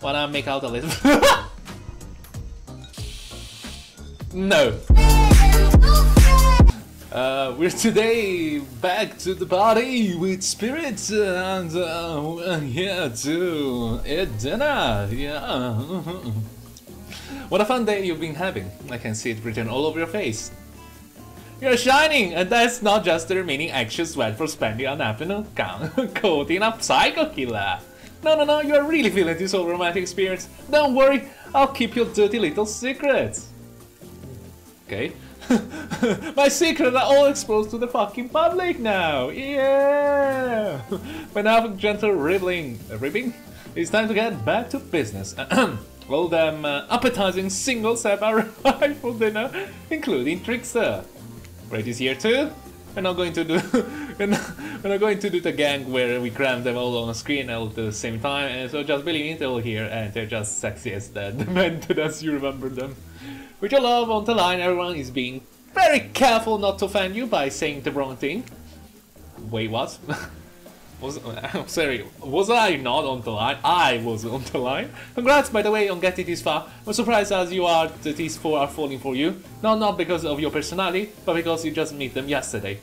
Wanna make out a little? No. We're today back to the party with spirits and we're here to eat dinner. Yeah. What a fun day you've been having. I can see it written all over your face. You're shining, and that's not just the remaining extra sweat for spending an afternoon coating a psycho killer. No, you're really feeling this whole romantic experience. Don't worry, I'll keep your dirty little secrets. Okay. My secrets are all exposed to the fucking public now. Yeah. But now for gentle ribbing, it's time to get back to business. All them appetizing singles have arrived for dinner, including Trickster. Red is here too. We're not going to do the gang where we cram them all on a screen all at the same time, and so just believe it, they're all here and they're just sexy as demented as you remember them. With your love on the line, everyone is being very careful not to offend you by saying the wrong thing. Wait, what? Sorry, was I not on the line? I was on the line. Congrats, by the way, on getting this far. I'm surprised as you are that these four are falling for you. No, not because of your personality, but because you just met them yesterday.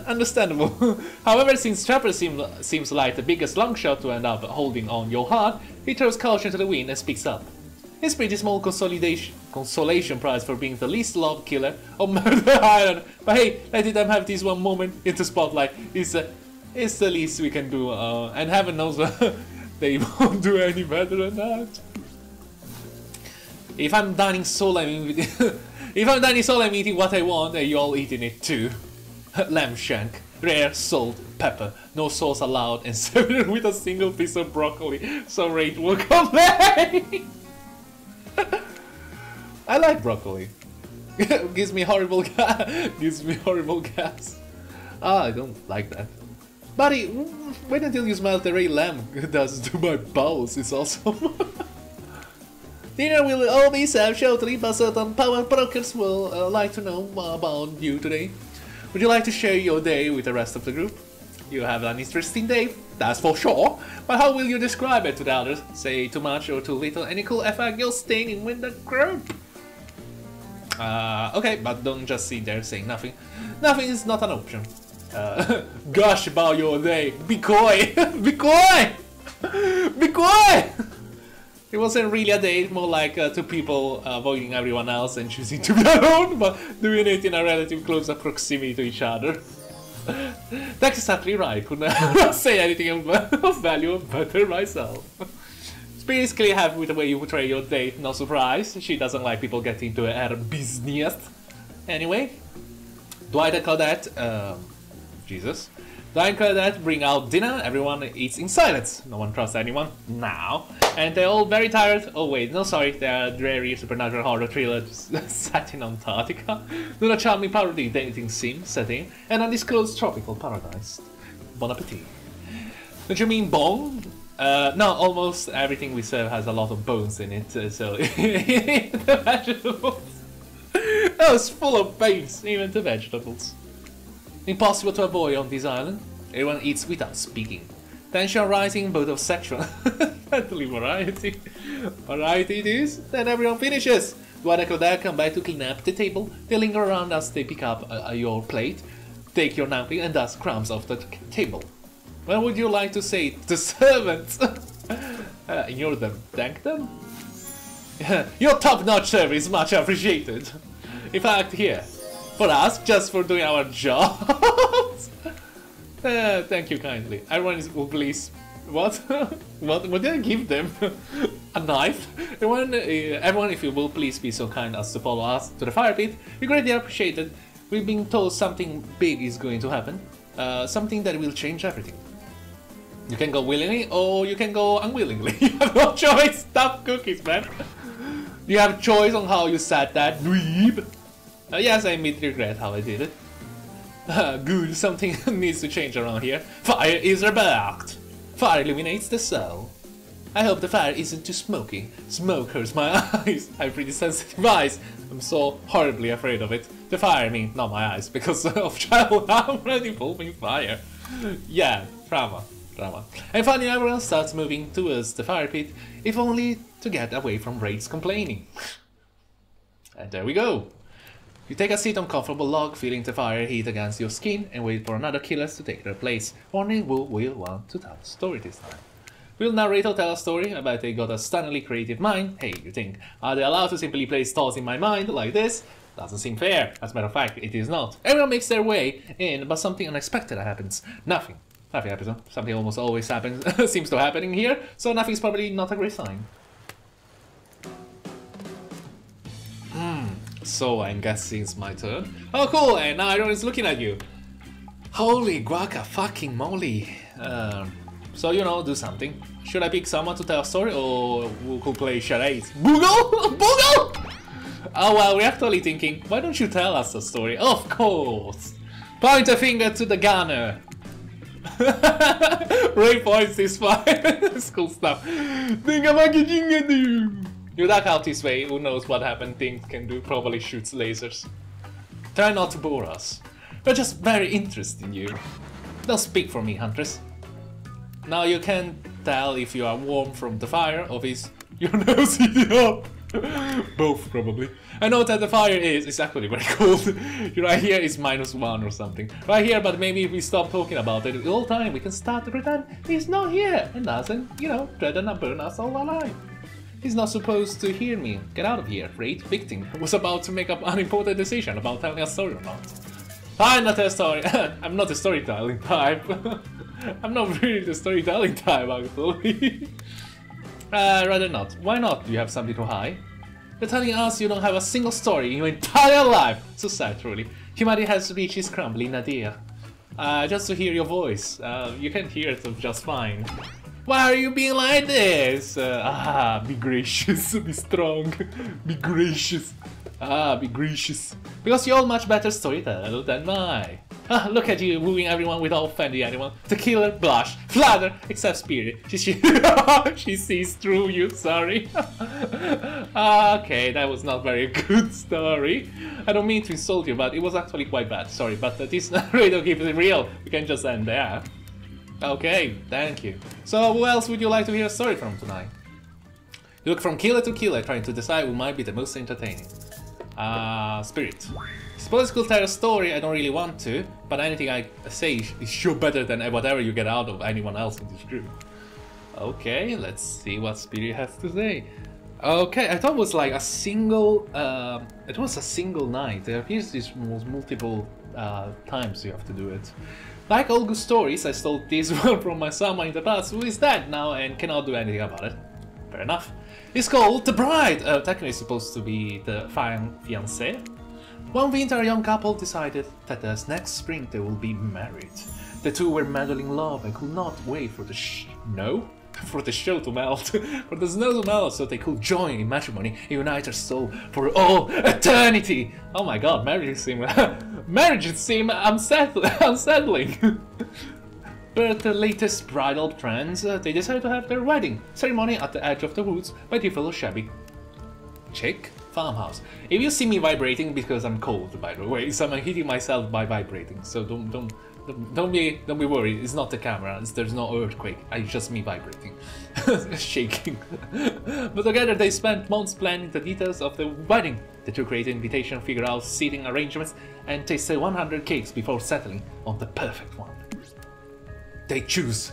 Understandable. However, since Trapper seems like the biggest long shot to end up holding on your heart, he throws caution to the wind and speaks up. It's pretty small consolation prize for being the least loved killer on Murder Island. But hey, letting them have this one moment in the spotlight is the least we can do. And heaven knows they won't do any better than that. If I'm dining solo, I'm eating what I want, and you all eating it too. Lamb shank, rare, salt, pepper, no sauce allowed, and served with a single piece of broccoli. So rate will complain. I like broccoli. Gives me horrible gas. Ah, I don't like that. Buddy, wait until you smell the raw lamb does to my bowels. It's awesome. Dinner will always have shortly, but certain power brokers will like to know about you today. Would you like to share your day with the rest of the group? You have an interesting day, that's for sure, but how will you describe it to the others? Say too much or too little, any cool effect you're staying in with the group? Okay, but don't just sit there saying nothing. Nothing is not an option. Gush about your day, be coy! Be coy! Be coy! It wasn't really a date, more like two people avoiding everyone else and choosing to be alone, but doing it in a relative close proximity to each other. That's exactly right, couldn't say anything of value better myself. Spirits clearly happy with the way you portray your date, no surprise. She doesn't like people getting into her business. Anyway, Dwight and Claudette, Jesus. Dwight and Claudette bring out dinner, everyone eats in silence. No one trusts anyone now. And they're all very tired. Oh wait, no sorry, they're a dreary supernatural horror thriller set in Antarctica. Not a charming parody dating sim setting, and undisclosed tropical paradise. Bon appetit. Don't you mean bone? No, almost everything we serve has a lot of bones in it, so the vegetables. Oh, it's full of bones, even the vegetables. Impossible to avoid on this island. Everyone eats without speaking. Tension rising, both of sexual and variety. Variety it is, then everyone finishes. Dwight and Claudette come back to clean up the table. They linger around as they pick up your plate, take your napkin, and dust crumbs off the table. What would you like to say to servants? Ignore them, thank them? Your top-notch service is much appreciated. In fact, here, for us, just for doing our jobs. Thank you kindly. Everyone will please... What? What did I give them? A knife? Everyone, if you will please be so kind as to follow us to the fire pit, we greatly appreciate it. We've been told something big is going to happen. Something that will change everything. You can go willingly or you can go unwillingly. You have no choice. Stop cookies, man. You have a choice on how you said that, dweeb. Yes, I immediately regret how I did it. Good, something needs to change around here. Fire is rebirthed. Fire illuminates the soul. I hope the fire isn't too smoky. Smoke hurts my eyes. I have pretty sensitive eyes. I'm so horribly afraid of it. The fire, I mean, not my eyes, because of childhood I'm already involving fire. Yeah, trauma. drama. And finally everyone starts moving towards the fire pit, if only to get away from Raid's complaining. And there we go. You take a seat on comfortable log, feeling the fire heat against your skin, and wait for another killers to take their place. Only who will want to tell a story this time. Will narrator tell a story about they got a stunningly creative mind? Hey, you think, are they allowed to simply place thoughts in my mind like this? Doesn't seem fair. As a matter of fact, it is not. Everyone makes their way in, but something unexpected happens. Nothing happens. Huh? Something almost always happens, seems to happening here, so nothing's probably not a great sign. So I'm guessing it's my turn. Oh cool, and now everyone's looking at you. Holy guaca fucking moly. So you know, do something. Should I pick someone to tell a story, or who could play charades? Boogle? Boogle? Oh well, we're actually thinking, why don't you tell us a story? Of course! Point a finger to the gunner! Ray points this fire. That's cool stuff. You duck out this way, who knows what happened things can do, probably shoots lasers. Try not to bore us. We're just very interested in you. Don't speak for me, Huntress. Now you can tell if you are warm from the fire, or is your nose heating up. Both, probably. I know that the fire is actually very cold. Right here is -1 or something. Right here, but maybe if we stop talking about it the whole time, we can start to pretend he's not here and doesn't, you know, threaten and burn us all alive. He's not supposed to hear me. Get out of here, Raid. Victim was about to make up an important decision about telling a story or not. I'm not a story. I'm not a storytelling type. I'm not really the storytelling type, actually. Rather not. Why not? Do you have something to hide? You're telling us you don't have a single story in your entire life. So sad, truly. Humanity has reached its crumbling nadir. Just to hear your voice. You can hear it just fine. Why are you being like this? Be gracious, be strong, be gracious. Be gracious. Because you're all much better storyteller than I. Look at you wooing everyone without offending anyone. The killer blush, flutter, except Spirit. She sees through you, sorry. Okay, that was not very good story. I don't mean to insult you, but it was actually quite bad. Sorry, but this narrator keeps it real. We can just end there. Okay, thank you. So who else would you like to hear a story from tonight? You look from killer to killer, trying to decide who might be the most entertaining. Spirit. Suppose you could tell a story, I don't really want to, but anything I say is sure better than whatever you get out of anyone else in this group. Okay, let's see what Spirit has to say. Okay, I thought it was like a single, it was a single night. There appears this multiple times you have to do it. Like all good stories, I stole this one from my someone in the past who is dead now and cannot do anything about it. Fair enough. It's called The Bride, technically supposed to be the fiancé. One winter a young couple decided that as next spring they will be married. The two were madly in love and could not wait for the for the show to melt, for the snow to melt, so they could join in matrimony and unite their soul for all eternity. Oh my god, marriages seem unsettling. But the latest bridal trends, they decided to have their wedding ceremony at the edge of the woods by the fellow shabby chic farmhouse. If you see me vibrating, because I'm cold, by the way, so I'm hitting myself by vibrating. So don't be worried. It's not the camera. There's no earthquake. It's just me vibrating, shaking. But together they spent months planning the details of the wedding. The two created invitation, figured out seating arrangements, and tasted 100 cakes before settling on the perfect one. They choose.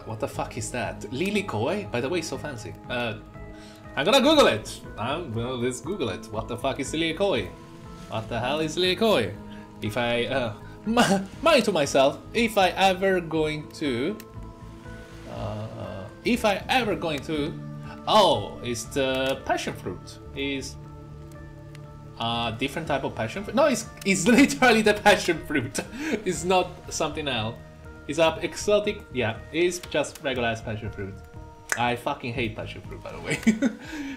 What the fuck is that? Lily Koi? By the way, so fancy. I'm gonna Google it. Well, let's Google it. What the fuck is Lily Koi? What the hell is Lily Koi? If I mind to myself, if I ever going to, oh, it's the passion fruit. Is a different type of passion fruit. No, it's literally the passion fruit. It's not something else. It's up exotic, yeah, it's just regular ass passion fruit. I fucking hate passion fruit, by the way.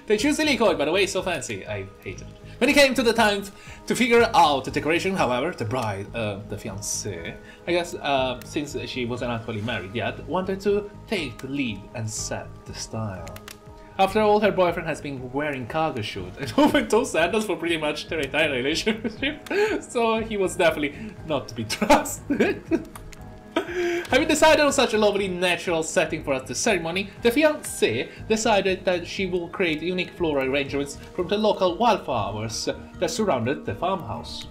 They choose Lily Koi, by the way, so fancy. I hate it. When it came to the time to figure out the decoration, however, the bride, the fiancée, I guess, since she wasn't actually married yet, wanted to take the lead and set the style. After all, her boyfriend has been wearing cargo shoes and open-toe sandals for pretty much their entire relationship, so he was definitely not to be trusted. Having decided on such a lovely natural setting for the ceremony, the fiancée decided that she will create unique floral arrangements from the local wildflowers that surrounded the farmhouse.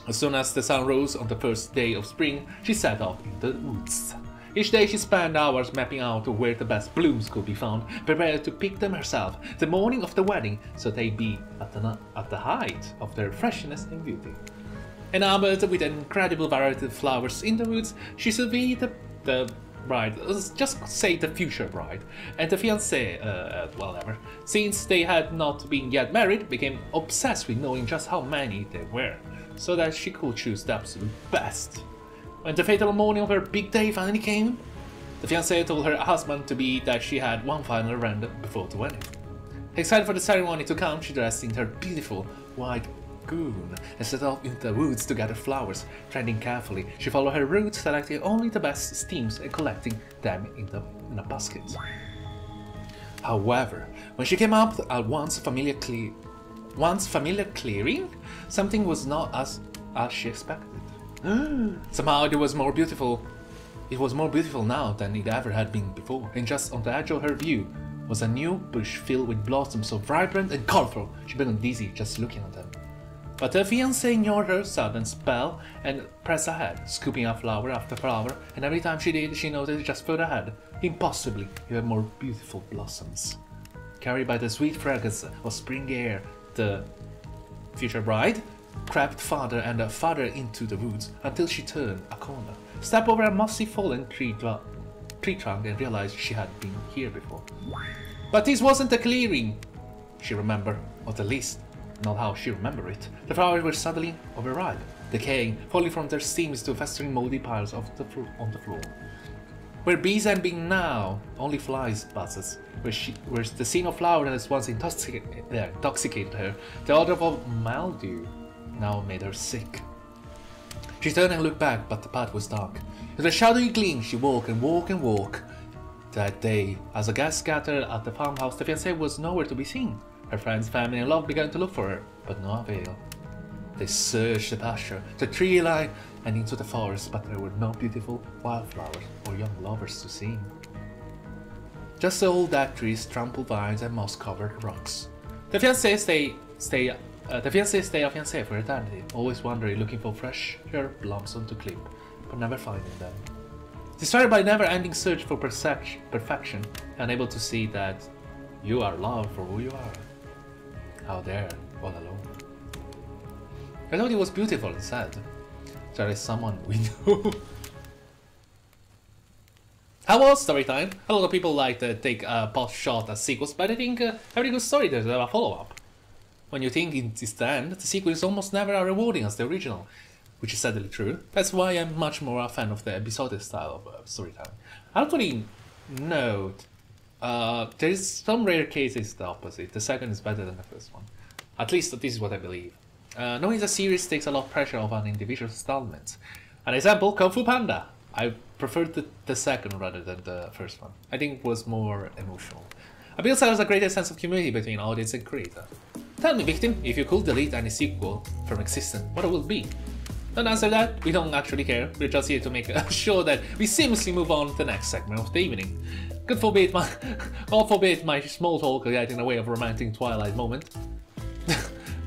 As soon as the sun rose on the first day of spring, she set off in the woods. Each day she spent hours mapping out where the best blooms could be found, prepared to pick them herself the morning of the wedding, so they'd be at the height of their freshness and beauty. Enamored with an incredible variety of flowers in the woods, she surveyed the bride, just say the future bride, and the fiancé, whatever, since they had not been yet married, became obsessed with knowing just how many there were, so that she could choose the absolute best. When the fatal morning of her big day finally came, the fiancée told her husband to be that she had one final round before the wedding. Excited for the ceremony to come, she dressed in her beautiful white gown and set off into the woods to gather flowers. Treading carefully, she followed her route, selecting only the best stems and collecting them in a basket. However, when she came up at once familiar clearing, something was not as she expected. Somehow it was more beautiful now than it ever had been before, and just on the edge of her view was a new bush filled with blossoms so vibrant and colorful she became dizzy just looking at them. But the fiancée ignored her sudden spell and pressed ahead, scooping up flower after flower, and every time she did, she noticed just further ahead, impossibly even more beautiful blossoms. Carried by the sweet fragrance of spring air, the future bride crept farther and farther into the woods until she turned a corner, stepped over a mossy fallen tree trunk and realized she had been here before. But this wasn't a clearing, she remembered, or at least not how she remembered it. The flowers were suddenly overripe, decaying, falling from their stems to festering moldy piles on the floor. Where bees had been now, only flies buzzes. Where the scene of flowers that once intoxicated her, the odor of mildew now made her sick. She turned and looked back, but the path was dark. With a shadowy gleam, she walked and walked and walked. That day, as the guests gathered at the farmhouse, the fiancée was nowhere to be seen. Her friends, family, and love began to look for her, but no avail. They searched the pasture, the tree line, and into the forest, but there were no beautiful wildflowers or young lovers to see. Just the old dead trees, trampled vines, and moss-covered rocks. The fiancé stayed a fiancé for eternity, always wandering, looking for fresher blossoms to clip, but never finding them. Distracted by never-ending search for perfection, unable to see that you are loved for who you are. Out there, all alone. I thought it was beautiful and sad. There is someone we know. How was story time? A lot of people like to take a pot shot at sequels, but I think every good story there's a follow-up. When you think it is the end, the sequel is almost never as rewarding as the original, which is sadly true. That's why I'm much more a fan of the episodic style of storytelling. Actually, no. There is some rare cases the opposite. The second is better than the first one. At least this is what I believe. Knowing the series takes a lot of pressure off an individual installment. An example, Kung Fu Panda. I preferred the second rather than the first one. I think it was more emotional. I feel there was a greater sense of community between audience and creator. Tell me, victim, if you could delete any sequel from existence, what it will be? Don't answer that, we don't actually care. We're just here to make sure that we seamlessly move on to the next segment of the evening. God forbid my small talk get in the way of a romantic Twilight moment.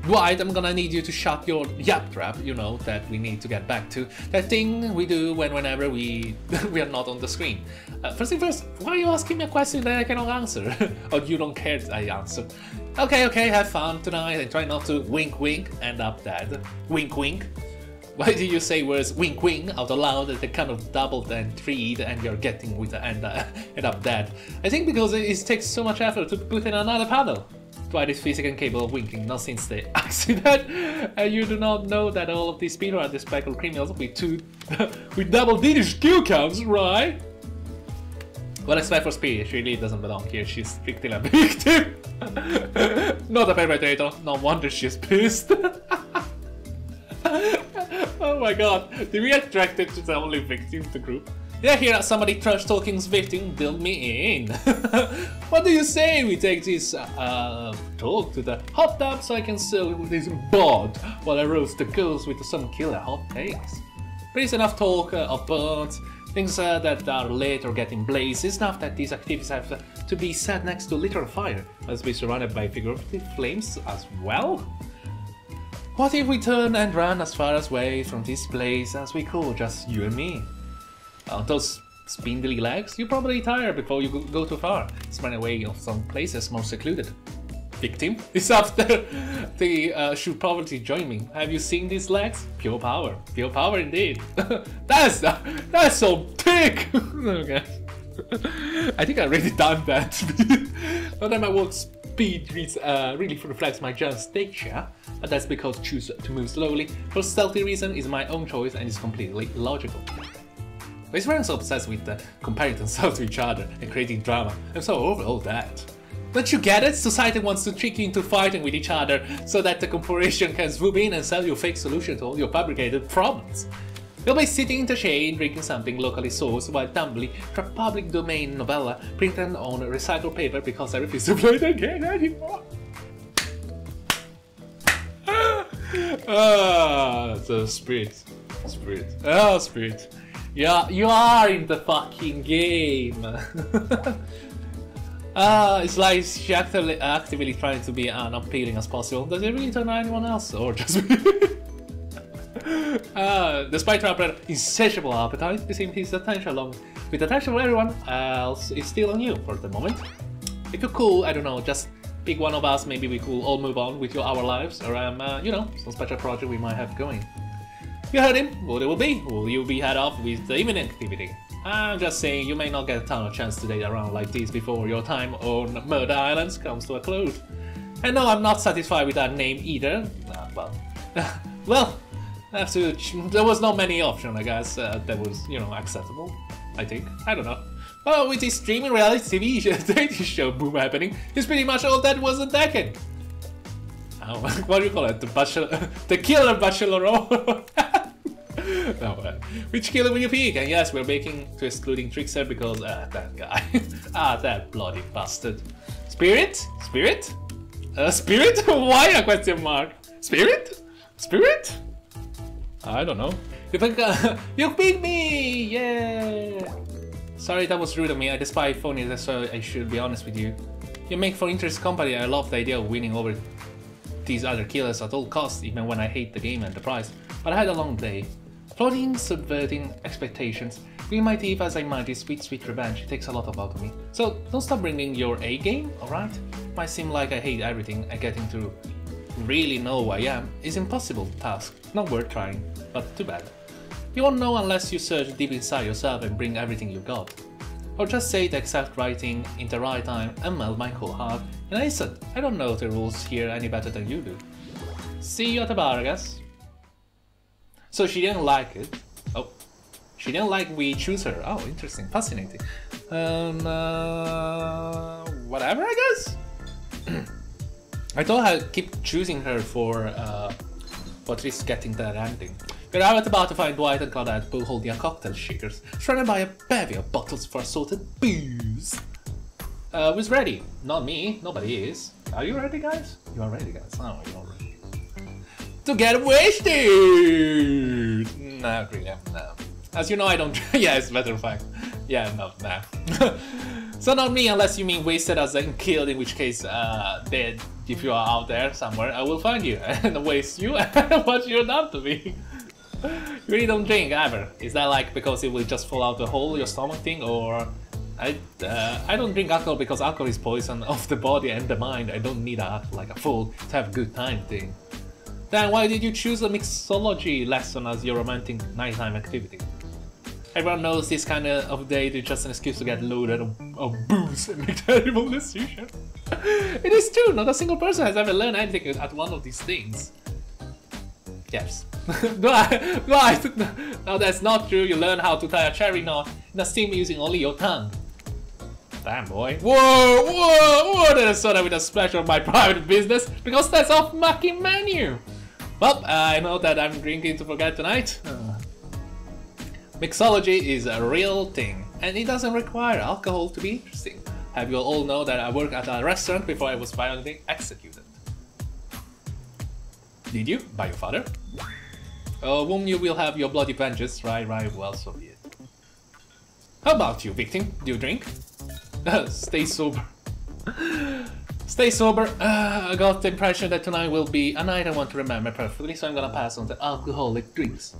Dwight, I'm gonna need you to shut your yap trap, you know, that we need to get back to. That thing we do whenever we are not on the screen. First thing first, why are you asking me a question that I cannot answer? Or you don't care that I answer? Okay, have fun tonight and try not to wink wink, end up dead. Wink wink. Why do you say words wink wink out loud that they kind of doubled and treed and you're getting with the end up dead? I think because it takes so much effort to put in another panel. Dwight is physically capable of winking, not since the accident, and you do not know that all of these people are despicable criminals with double-digit kill counts, right? Well, expect for Spirit, she really doesn't belong here, she's strictly a victim! Not a perpetrator, no wonder she's pissed. Oh my god, did we attract it to the only victim in the group? Yeah, here somebody trash talking's victim build me in. What do you say we take this talk to the hot tub so I can sell this bod while I roast the girls with some killer hot takes? There is enough talk of burns, things that are lit or getting blazed. It's enough that these activities have to be set next to literal fire, as be surrounded by figurative flames as well. What if we turn and run as far away from this place as we could, just you and me? Those spindly legs, you probably tire before you go too far. Run away of some places more secluded. Victim is after they should probably join me. Have you seen these legs? Pure power indeed. that's so thick. Okay. I think I already done that. Not that my walk speed really reflects my giant stature, but that's because I choose to move slowly for stealthy reason is my own choice and is completely logical. But it's very so obsessed with comparing themselves to each other and creating drama. I'm so over all that. Don't you get it? Society wants to trick you into fighting with each other so that the corporation can swoop in and sell you a fake solution to all your fabricated problems. You'll be sitting in the shade drinking something locally sourced while tumbling to a public domain novella printed on recycled paper because I refuse to play the game anymore. The spirit. Oh, spirit. Yeah, you are in the fucking game. It's like she actively trying to be unappealing as possible. Does it really turn on anyone else or just me? Despite her insatiable appetite, it seems his attention along with the attention of everyone else is still on you for the moment. If you're cool, I don't know, just pick one of us, maybe we could all move on with our lives, or you know, some special project we might have going. You heard him, what it will be? Will you be head off with the evening activity? I'm just saying, you may not get a ton of chance to date around like this before your time on Murder Islands comes to a close. And no, I'm not satisfied with that name either. Well, there was not many options, I guess, that was, you know, acceptable, I think. I don't know. Well, with this streaming reality TV dating show boom happening, it's pretty much all that was a decade. Oh, what do you call it? The killer bachelor. No, which killer will you pick? And yes, we're baking to excluding Trickster because that guy. That bloody bastard. Spirit? Spirit? Spirit? Why a question mark? Spirit? Spirit? I don't know. You pick me! Yeah! Sorry, that was rude of me. I despise phoniness, so I should be honest with you. You make for interesting company. I love the idea of winning over these other killers at all costs, even when I hate the game and the prize. But I had a long day. Plotting, subverting expectations, bringing my teeth as I might this sweet revenge takes a lot out of me. So don't stop bringing your A game, alright? Might seem like I hate everything and getting to really know who I am is an impossible task, not worth trying, but too bad. You won't know unless you search deep inside yourself and bring everything you got. Or just say the exact right thing in the right time and melt my cold heart. And listen, I don't know the rules here any better than you do. See you at the bar, I guess. So she didn't like it. Oh, she didn't like we choose her. Oh, interesting, fascinating. Whatever, I guess. I thought I'd keep choosing her for at least getting that ending. We're out about to find Dwight and Claudette both holding a cocktail shakers, surrounded by a bevy of bottles for assorted booze. Who's ready? Not me. Nobody is. Are you ready, guys? You are ready, guys. Oh, you're ready. To get wasted! Not really, no. As you know, I don't. Yeah, as a matter of fact. Yeah, no, nah. So not me, unless you mean wasted as in killed, in which case, dead. If you are out there somewhere, I will find you and waste you and what you're done to me. You really don't drink ever. Is that like because it will just fall out the hole, your stomach thing, or I don't drink alcohol because alcohol is poison of the body and the mind. I don't need a fool to have a good time thing. Then why did you choose a mixology lesson as your romantic nighttime activity? Everyone knows this kind of date is just an excuse to get loaded of booze and make terrible decisions. It is true, not a single person has ever learned anything at one of these things. Yes. No, that's not true. You learn how to tie a cherry knot in a steam using only your tongue. Damn, boy. Whoa, that is sort of with a splash of my private business, because that's off fucking menu. Well, I know that I'm drinking to forget tonight. Mixology is a real thing, and it doesn't require alcohol to be interesting. Have you all know that I worked at a restaurant before I was violently executed? Did you? By your father? Whom you will have your bloody vengeance. Right, well, so be it. How about you, victim? Do you drink? Stay sober. Stay sober. I got the impression that tonight will be a night I want to remember perfectly, so I'm gonna pass on the alcoholic drinks.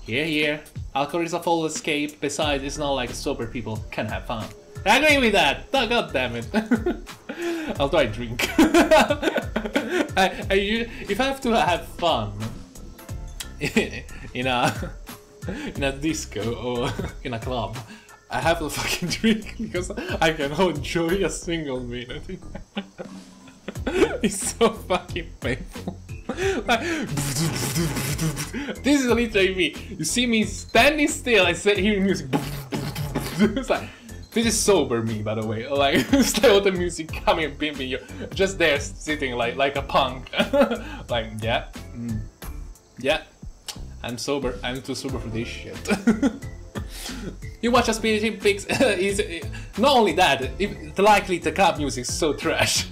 Here. Alcohol is a full escape. Besides, it's not like sober people can have fun. I agree with that. Oh, God damn it. Although I drink. If I have to have fun in a disco or in a club, I have to fucking drink because I can enjoy a single minute. It's so fucking painful. Like, this is literally me. You see me standing still, I say hearing music. It's like, this is sober me, by the way. Like, it's like all the music coming and beaming, you're just there sitting like a punk. Like, yeah, I'm sober. I'm too sober for this shit. You watch a Spirit Pigs, not only that, likely the club music is so trash.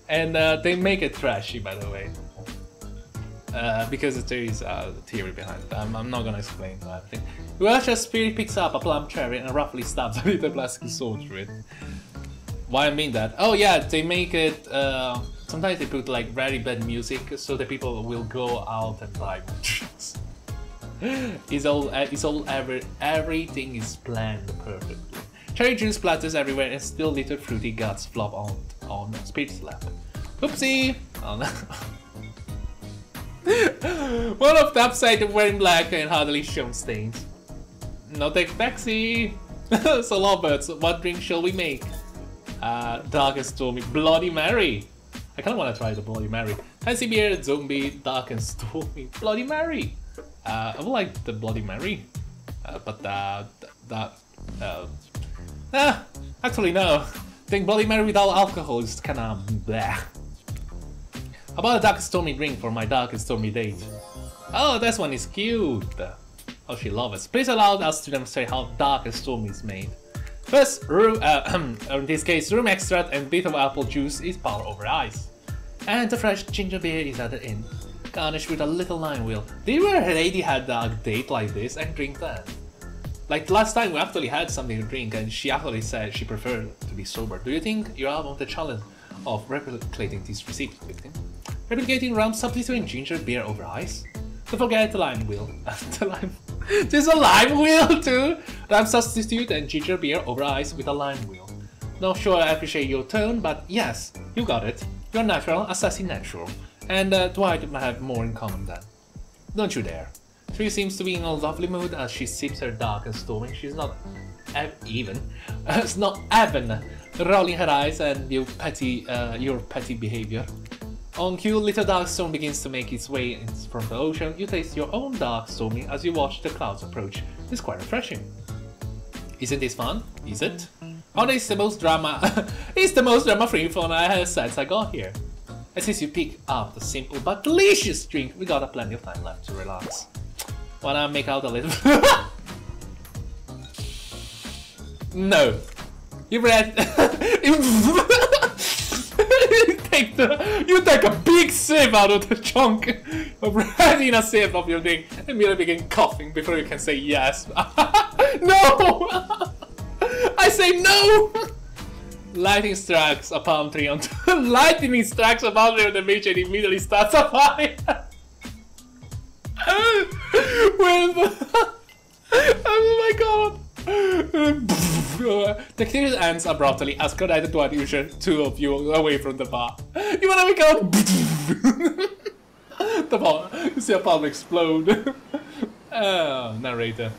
And they make it trashy, by the way. Because there is a theory behind it. I'm not gonna explain that thing. You watch a Spirit picks up a plum cherry and roughly stabs a little plastic sword through it. Why I mean that? Oh yeah, they make it, sometimes they put like very bad music so the people will go out and buy drugs. Everything is planned perfectly. Cherry juice splatters everywhere and still little fruity guts flop on Spirit's lap. Oopsie! Oh no. One of the upside of wearing black and hardly shown stains. No take taxi! So lovebirds, what drink shall we make? Dark and stormy Bloody Mary! I kinda wanna try the Bloody Mary. Fancy beer, zombie, dark and stormy Bloody Mary! I would like the Bloody Mary, but actually no. I think Bloody Mary without alcohol is kinda bleh. How about a dark and stormy drink for my dark and stormy date? Oh, this one is cute. Oh, she loves it. Please allow us to demonstrate how dark and stormy is made. First, in this case, room extract and bit of apple juice is poured over ice. And the fresh ginger beer is added in. Garnished with a little lime wheel. Did you already had a date like this and drink that? Like last time we actually had something to drink and she actually said she preferred to be sober. Do you think you're up on the challenge of replicating this recipe, victim? Replicating rum substituting ginger beer over ice? Don't forget the lime wheel. There's a lime wheel too! Rum substitute and ginger beer over ice with a lime wheel. Not sure I appreciate your tone, but yes, you got it. You're natural, assassin natural. And Dwight might have more in common then. Don't you dare. Tree seems to be in a lovely mood as she sips her dark and stormy. She's not even rolling her eyes and your petty behavior. On cue, little dark storm begins to make its way from the ocean. You taste your own dark stormy as you watch the clouds approach. It's quite refreshing. Isn't this fun? Is it? Oh, it's the most drama. It's the most drama-free fun I have since I got here. And since you pick up the simple but delicious drink, we got plenty of time left to relax. Wanna make out a little? No. You read? You take a big sip out of the chunk, already in a sip of your drink, and immediately begin coughing before you can say yes. No! I say no! Lightning strikes a palm tree on lightning strikes a palm tree on the beach and immediately starts a fire. Oh my god! The activity ends abruptly as connected to unusual two of you away from the bar. You wanna make out? The palm, you see a palm explode. Oh, narrator.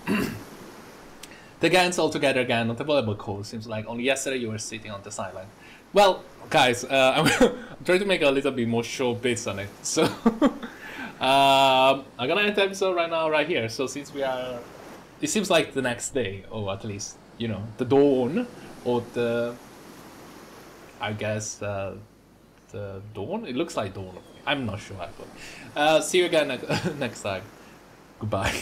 The gang's all together again on the volleyball court. Seems like only yesterday you were sitting on the sideline. Well, guys, I'm trying to make a little bit more short bits on it. So, I'm gonna end the episode right now, right here. So since we are, it seems like the next day, or at least, you know, the dawn, or the, I guess, the dawn? It looks like dawn. I'm not sure actually. See you again next time. Goodbye.